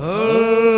Oh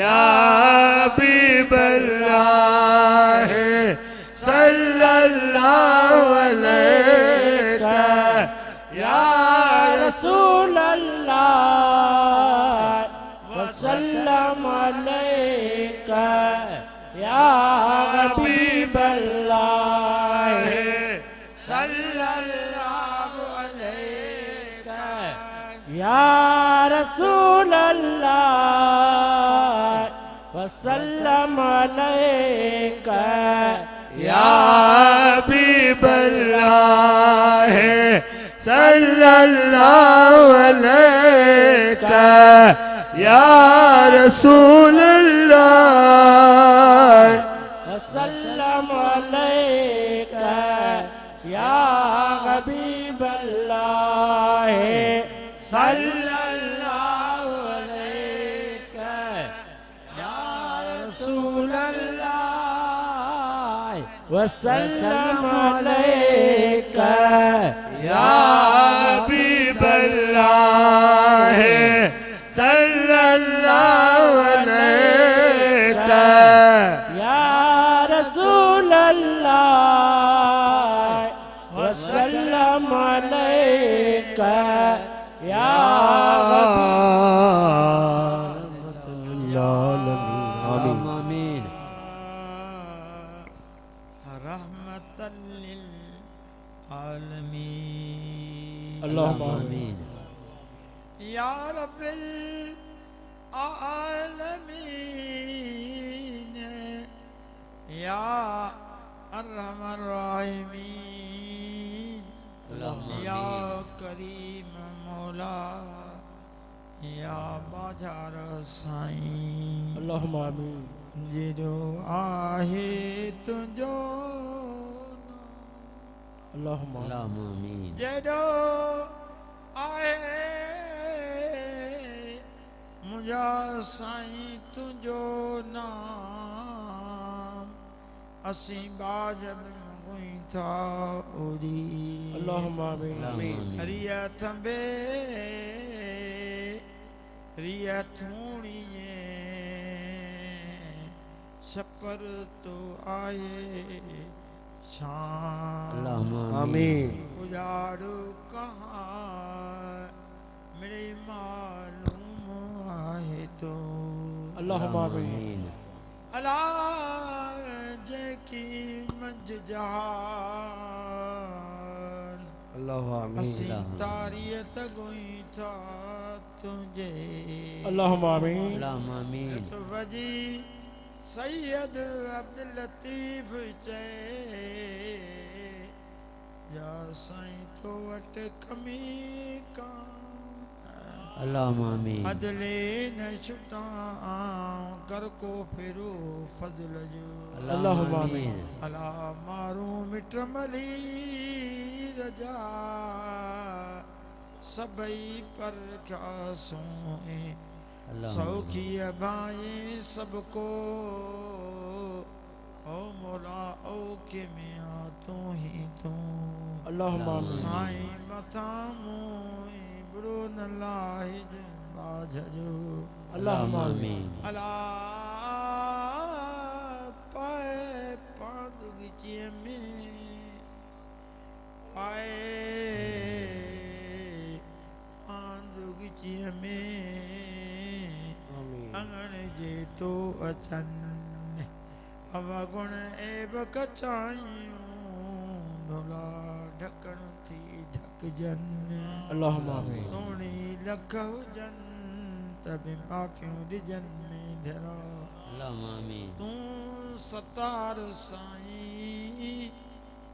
या हबीब अल्लाह सल्लल्लाहु अलैका या रसूल अल्लाह वसल्लम अलैका या हबीब अल्लाह सल्लल्लाहु अलैका या रसूल अल्लाह वसल्लम अलैका या हबीब अल्लाह सल्लल्लाहु अलैका या रसूल अल्लाह वसल्लम अलैका या हबीब अल्लाह सल्लल्लाहु अलैका या रसूल अल्लाह वसल्लम अलैका या हबीब अल्लाह सल्लल्लाहु अलैका या रसूल अल्लाह वसल्लम अलैका या आमीन। रहमतल लिल आलमीन अल्लाहुम्मा आमीन। या रब्बिल आलमीन या अरहमर राहिमीन या करीम मौला या बाजार साईं अल्लाहुम्मा आमीन। जिदो आहे तुंहिंजो अल्लाहुम्मा आमीन। जॾो आहे मुंहिंजा साईं तुंहिंजो नाम असीं बाज में मंगूं था ओड़ी अल्लाहुम्मा आमीन। रिया थंबे रिया थूणीअ छपर तो आए शान आमीन। उजाड़ो कहाँ मेरे मालूम आहे तो अल्लाहुम्मा आमीन। अला जेकी मंझ जहान अल्लाह असीं आमीन। तारीत गोई था तुझे अल्लाहुम्मा आमीन। तो वजी सैयद अब्दुल लतीफ चे या साईं तो वट कमी का आमीन। अदले न छुटा कर को फिरो फजल जो अल्लाहुम्मा आमीन। अला मारू मिट मली रजा सबई पर क्या सोए सौखी भाई सबको ओ मौला ओ के मिया तू ही तू अल्लाहुम्मा आमीन। साईं मथा मोई बुरो न लाहिज बाझ जो अल्लाहुम्मा आमीन। अला पाए पादुगी में पाए पादुगी में अंगण जे तो अचन अवगुण एब कचायूं ढोला ढकण थी ढक जन अल्लाहुम्मा आमीन। सोणी लख हुजन तबि माफ़ियूं ॾिजन में धरा तूं सतार साईं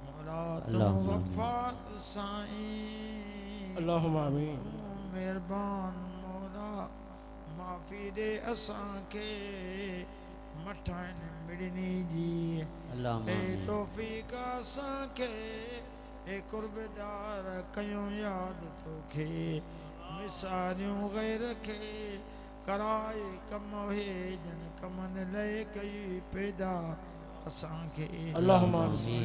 मौला तूं वफ़ार साईं अल्लाहुम्मा आमीन। तूं मेहरबान मौला माफ़ी ॾे असांखे मठाइण मिड़नी जी ॾे तौफ़ीक़ असांखे ए कुर्बदार कयूं यादि तोखे मिसारियूं गैर खे कराए कम हे जन कमन लय कई पैदा असांखे अल्लाहुम्मा आमीन।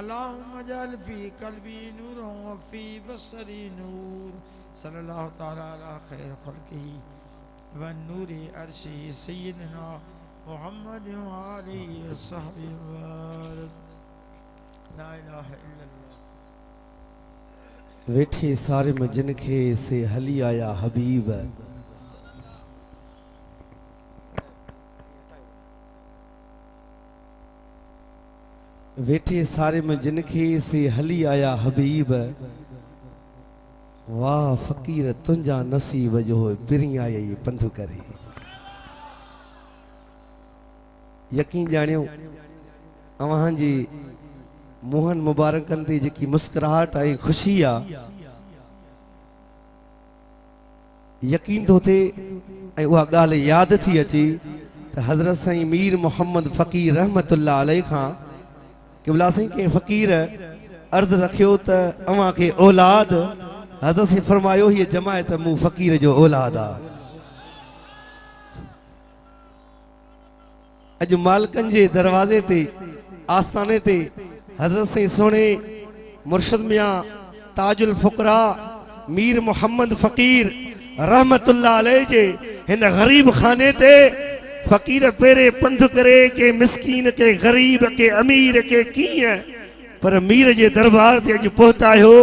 अल्लाहुम्मा जअल फी क़ल्बी नूरन व फी बसरी नूर सल्लल्लाहु तआला अला खैर खल्क़िही व नूरि अर्शी सय्यिदना मुहम्मद व आलिहि व सहबिहि व ला इलाहा इल्लल्लाह। वेठे सारे में जिन खे से हली आया हबीब वेठे सारे में जिन खे से हली आया हबीब वाह फ़कीर तुंजा नसीब जो पिरी आया ये पंध करे यकीन जानियो अवां जी मोहन मुबारकन ते जेकी मुस्कुराहट आई खुशी आ यकीन तो थे ऐं उहा ॻाल्हि यादि थी अचे त हज़रत साईं मीर मोहम्मद फ़कीर रहमतुल्लाह अलैह खां क़िबला साईं के फ़कीर अर्ज़ रखियो त अवां खे औलाद हज़रत साईं फरमायो हीअ जमायत मूं फ़कीर जो औलाद आ अॼु मालिकनि जे दरवाज़े ते आस्थाने ते हज़रत साईं सोने मुर्शिद मियां ताजुल फुकरा मीर मोहम्मद फ़कीर रहमतुल्लाह अलैह जे हिन गरीब खाने ते फ़कीर पेरे पंध करे के मिस्कीन के गरीब के अमीर के कीअं पर मीर जे दरबार ते अॼु पहुतायो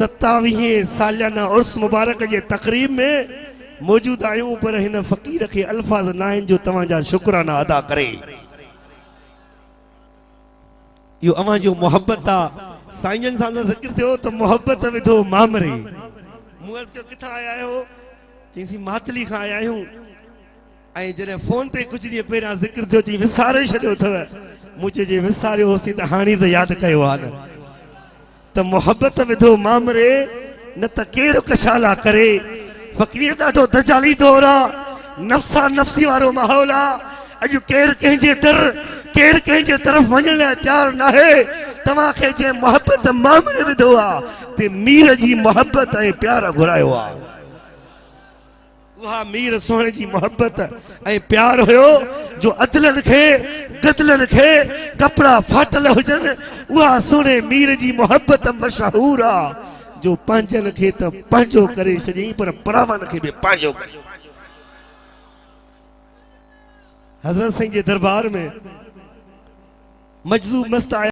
27 सालियाना उर्स मुबारक जे तक़रीब में मौजूद आहियूं पर हिन फ़कीर के अल्फाज न आहिनि जो तव्हांजा शुक्राना अदा करे यो अवां जो मोहब्बत आ साईंजन सां ज़िक्र थियो त मोहब्बत विधो मामरे मूं अर्ज़ कयो किथां आया आहियो चईंसी मातली खां आया आहियूं ऐं जॾहिं फोन ते कुझु ॾींहं पहिरियां ज़िक्र थियो चई विसारे छॾियो अथव मूं चइजे विसारियो होसीं त हाणे त यादि कयो आहे न त मोहब्बत विधो मामरे न त केरु कशाला करे फ़कीर ॾाढो दजाली दौर आहे नफ़्सा नफ़्सी वारो माहौल आहे अॼु केरु कंहिंजे दर केरु कंहिंजे तरफ़ वञण लाइ तयारु न आहे तव्हांखे जंहिं मोहब्बत मामरे विधो आहे ते मीर जी मोहब्बत ऐं प्यार घुरायो आहे उहा मीर सोहणे जी मोहब्बत ऐं प्यार हुयो जो अदलन खे गदलन खे कपड़ा फाटल हुजनि उहा सोहणे मीर जी मोहब्बत मशहूर आहे जो पंहिंजनि खे त पंहिंजो करे छॾियईं पर परावनि खे बि पंहिंजो करे हज़रत साईं जे दरबार में मजज़ूब मस्त आया